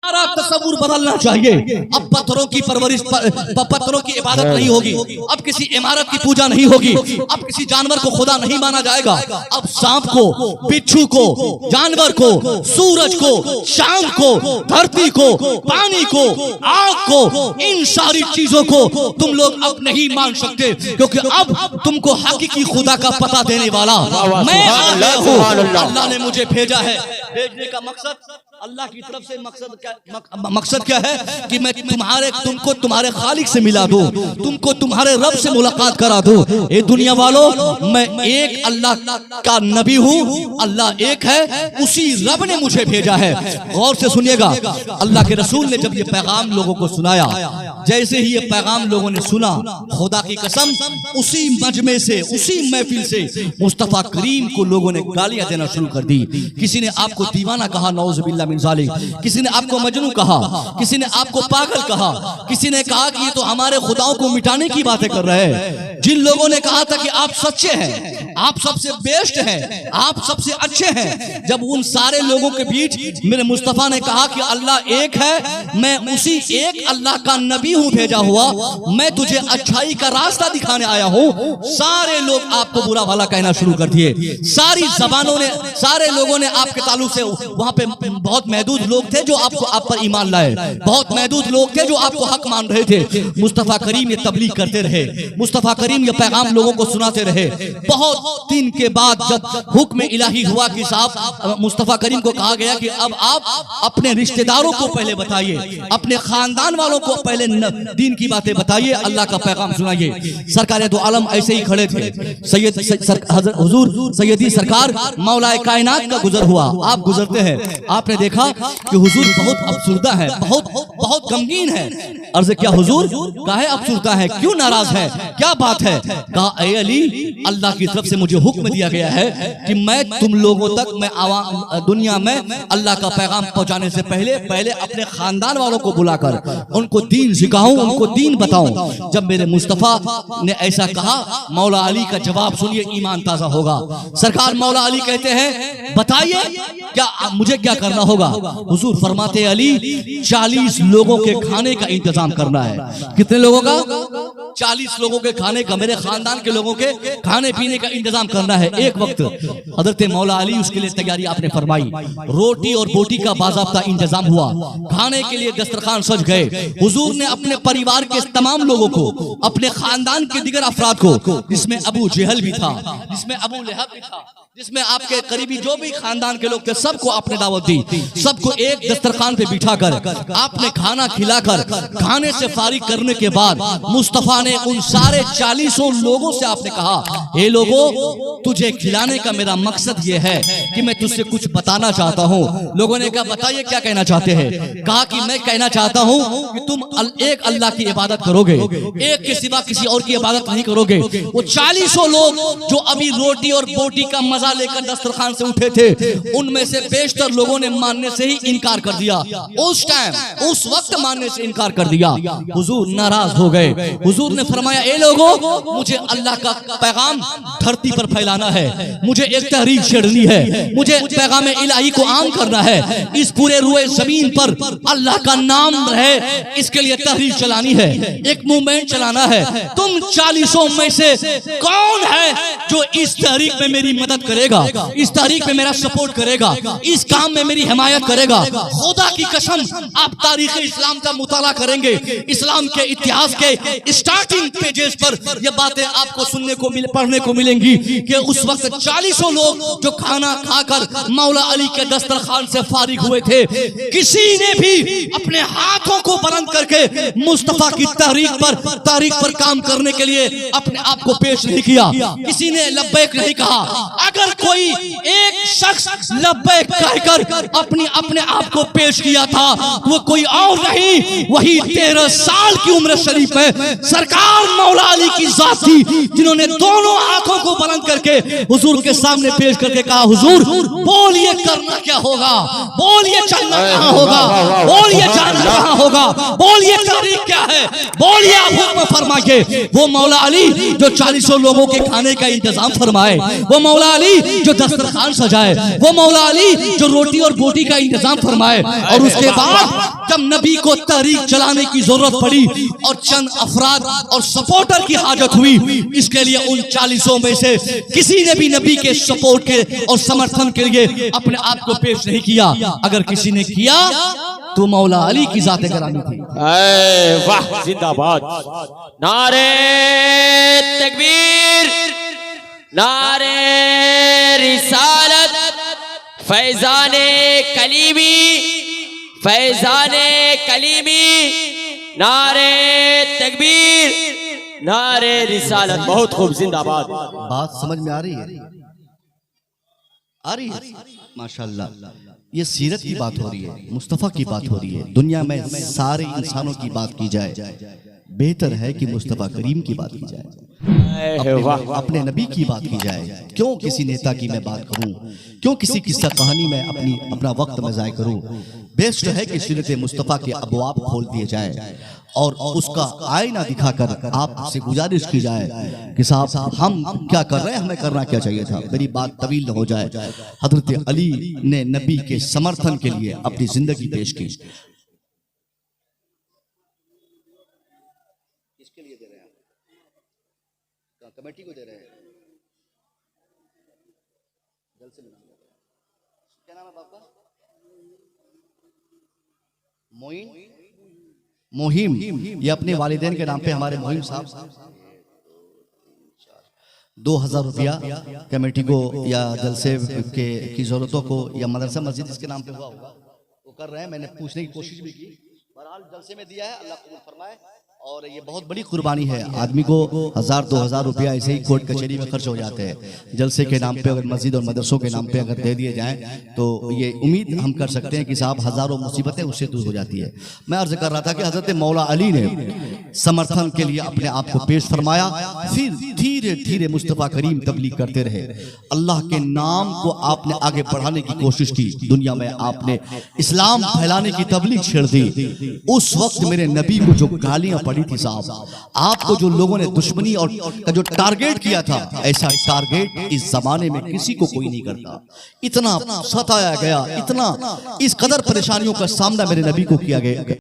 हमारा तस्वुर बदलना चाहिए। अब पत्थरों की परवरिश, पत्थरों की इबादत नहीं होगी, अब किसी इमारत की पूजा नहीं होगी, अब किसी जानवर को खुदा नहीं माना जाएगा। अब सांप को, बिच्छू को, जानवर को, सूरज को, चांद को, धरती को, पानी को, आग को, इन सारी चीजों को तुम लोग अब नहीं मान सकते, क्योंकि अब तुमको हकीकी खुदा का पता देने वाला मैं हूँ। अल्लाह ने मुझे भेजा है। भेजने का मकसद, अल्लाह की तरफ से मकसद क्या है कि मैं तुमको तुम्हारे खालिक से मिला दूं, तुमको तुम्हारे रब से मुलाकात करा दूं। ए दुनिया वालों, मैं एक अल्लाह का नबी हूँ, अल्लाह एक है, उसी रब ने मुझे भेजा है। गौर से सुनिएगा, अल्लाह के रसूल ने जब ये पैगाम लोगों को सुनाया, जैसे ही ये पैगाम लोगों ने सुना, खुदा की कसम उसी मजमे से, उसी महफिल से मुस्तफा करीम को लोगों ने गालियां देना शुरू कर दी। किसी ने आपको दीवाना कहा, नौजुबिल्लाह मिन ज़ालिक, किसी ने आपको मजनू कहा, किसी ने आपको पागल कहा, किसी ने कहा कि ये तो हमारे खुदाओं को मिटाने की बातें कर रहे हैं। जिन लोगों ने कहा था कि आप सच्चे हैं, आप सबसे बेस्ट हैं, आप सबसे अच्छे हैं, जब उन सारे लोगों के बीच मेरे मुस्तफा ने कहा कि अल्लाह एक है, मैं उसी एक अल्लाह का नबी हूँ भेजा हुआ, मैं तुझे अच्छाई का रास्ता दिखाने आया हूँ, सारे लोग आपको बुरा भला कहना शुरू कर दिए। सारी जबानों ने, सारे लोगों ने आपके ताल्लुक से, वहां पे बहुत महदूद लोग थे जो आपको, आप पर ईमान लाए, बहुत महदूद लोग थे जो आपको हक मान रहे थे। मुस्तफा करीम ये तबलीग करते रहे, मुस्तफा करीम ये पैगाम लोगों को सुनाते रहे। बहुत दिन के बाद जब हुक्म इलाही हुआ कि साहब, मुस्तफा करीम को कहा गया कि अब आप अपने रिश्तेदारों को पहले बताइए, अपने खानदान वालों को पहले दीन की बातें बताइए, अल्लाह का पैगाम सुनाइए। सरकार दो आलम ऐसे ही खड़े थे। हुजूर सैयदी सरकार मौलाए कायनात का गुजर हुआ, आप गुजरते हैं, आपने देखा कि हुजूर बहुत अफसुर्दा है, बहुत गमगीन है। अर्ज़ क्या हुजूर, काहे अफसुर्दा है, क्यों नाराज है, क्या बात है? कहा, ए अली, अल्लाह की तरफ से मुझे हुक्म दिया गया है कि मैं तुम लोगों तक, मैं दुनिया में अल्लाह का पैगाम पहुंचाने से पहले अपने खानदान वालों को बुलाकर उनको दीन सिखाऊं, उनको दीन बताऊं। जब मेरे मुस्तफा ने ऐसा कहा, मौला अली का जवाब सुनिए, ईमान ताजा होगा। सरकार मौला अली कहते हैं, बताइए क्या मुझे क्या करना होगा? हुजूर फरमाते, अली 40 लोगों के खाने का इंतजाम करना है। कितने लोगों का? 40 लोगों के खाने का, मेरे खानदान के लोगों के खाने पीने का इंतजाम करना है एक वक्त। हजरत मौला अली उसके लिए तैयारी आपने फरमाई। रोटी और बोटी का बाज़ाब्ता इंतजाम हुआ, खाने के लिए दस्तरखान सज गए। हुजूर ने अपने परिवार के तमाम लोगों को, अपने खानदान के दीगर अफराद को, जिसमें अबू जहल भी था, जिसमें अबू लहब भी था, जिसमें आपके करीबी जो भी खानदान के लोग थे, सबको आपने दावत दी। सबको एक दस्तरखान पे बिठाकर आपने खाना खिलाकर, खाने से फारिग करने के बाद मुस्तफा ने उन सारे 40 लोगों से आपने कहा, हे लोगों, तुझे खिलाने का मेरा मकसद ये है कि मैं तुझसे कुछ बताना चाहता हूँ। लोगों ने कहा, बताइए क्या कहना चाहते हैं? कहा कि मैं कहना चाहता हूँ कि तुम एक अल्लाह की इबादत करोगे, एक के सिवा किसी और की इबादत नहीं करोगे। वो 40 लोग जो अभी रोटी और बोटी का मजा लेकर दस्तरखान से उठे थे, उनमें से बेशतर लोगों ने मानने से ही इनकार कर दिया। उस टाइम, उस वक्त मानने से इनकार कर दिया। हुजूर नाराज हो गए। हुजूर ने फरमाया, ए लोगों, मुझे अल्लाह का पैगाम धरती पर फैलाना है, मुझे एक तहरीक छेड़नी है, मुझे पैगाम इलाही को आम करना है, इस पूरे रुए जमीन पर अल्लाह का नाम रहे, इसके लिए तहरीक चलानी है, एक मूवमेंट चलाना है। तुम 40 में से कौन है जो इस तहरीक में मेरी मदद करेगा, इस तारीख में मेरा सपोर्ट करेगा, इस काम में मेरी हिमायत करेगा? खुदा की कसम, आप तारीख इस्लाम का मुताला करेंगे, इस्लाम के इतिहास के स्टार्टिंग पेजेस पर ये बातें आपको सुनने को पढ़ने को मिलेंगी कि उस वक्त 40 लोग जो खाना खाकर मौला अली के दस्तरखान से फारिग हुए थे, किसी ने भी अपने हाथों को बुलंद करके मुस्तफा की तारीख पर काम करने के लिए अपने आप को पेश नहीं किया। किसी ने लब्बैक नहीं कहा। अगर कोई एक शख्स लब्बैक कहकर अपने आप को पेश किया था, वो कोई और नहीं, वही 13 साल की उम्र शरीफ है, सरकार मौला अली की जात थी, जिन्होंने दोनों आंखों को बुलंद करके हुजूर के सामने पेश करके कहा, हुजूर बोलिए करना क्या होगा, बोलिए चलना कहाँ होगा, बोलिए जाना कहाँ होगा। होगा। बोलिए तारीख क्या है, बोलिए आप हुक्म फरमाइए। वो मौला अली जो 40 लोगों के खाने का इंतजाम फरमाए, वो मौला अली जो दस्तरखान सजाए, वो मौला अली जो रोटी और बोटी का इंतजाम फरमाए। और उसके बाद जब नबी को तहरीक चलाने की जरूरत पड़ी और चंद अफराद और सपोर्टर की हाजत हुई, इसके लिए उन 40 में से किसी ने भी नबी के सपोर्ट के और समर्थन के लिए अपने आप को पेश नहीं किया। अगर किसी ने किया तो मौला अली की जात गिरामी थी। वाह, जिंदाबाद। नारे तकबीर, नारे रिसालत, फैजाने कलीमी, फैजाने कलीमी, नारे तकबीर, नारे रिसालत। बहुत खूब, जिंदाबाद। बात समझ में आ रही है? आ रही है? माशाल्लाह। ये सीरत की बात हो रही है, मुस्तफ़ा की बात हो रही है। दुनिया में सारे इंसानों की बात की जाए, बेहतर है कि मुस्तफ़ा करीम की बात की जाए, अपने नबी की बात की जाए। क्यों किसी नेता की मैं बात करूं, क्यों किसी किस्सा कहानी में अपना वक्त में ज़ाय करूं। बेस्ट है कि सीरत मुस्तफ़ा के अबवाब खोल दिए जाए और उसका आईना दिखाकर आपसे गुजारिश की जाए कि साहब हम क्या कर रहे हैं, हमें करना क्या चाहिए था। मेरी बात तवील न हो जाए। हजरत अली ने नबी के समर्थन के लिए अपनी जिंदगी पेश की। किसके लिए दे रहे हैं? कमेटी को दे रहे हैं। क्या नाम है बाप का? मोहिम। ये अपने वालिदैन के नाम पे हमारे मोहिम साहब 2000 रुपया कमेटी को या जलसे की जरूरतों को या मदरसा मस्जिद इसके नाम पे हुआ होगा वो कर रहे हैं। मैंने पूछने की कोशिश भी की, बहरहाल जलसे में दिया है, अल्लाह कबूल फरमाए। और ये बहुत बड़ी कुर्बानी है। आदमी को 1000-2000 रुपया ऐसे ही कोर्ट कचहरी में खर्च हो जाते हैं। जलसे के नाम पे अगर मस्जिद और मदरसों के नाम पे अगर दे दिए जाएं तो ये उम्मीद हम कर सकते हैं कि साहब हजारों मुसीबतें उससे दूर हो जाती है। मैं अर्ज कर रहा था कि हजरत मौला अली ने समर्थन के लिए अपने आप को पेश फरमाया, फिर धीरे धीरे मुस्तफ़ा करीम तबलीग करते रहे। अल्लाह के नाम को आपने आगे बढ़ाने की कोशिश की, दुनिया में आपने इस्लाम फैलाने की तबलीग छेड़ दी। उस वक्त मेरे नबी को जो गालियां पड़ी थी साहब, आपको जो लोगों ने दुश्मनी और का जो टारगेट किया था, ऐसा टारगेट इस जमाने में किसी को कोई नहीं करता। इतना सताया गया, इतना इस कदर परेशानियों का सामना मेरे नबी को किया गया।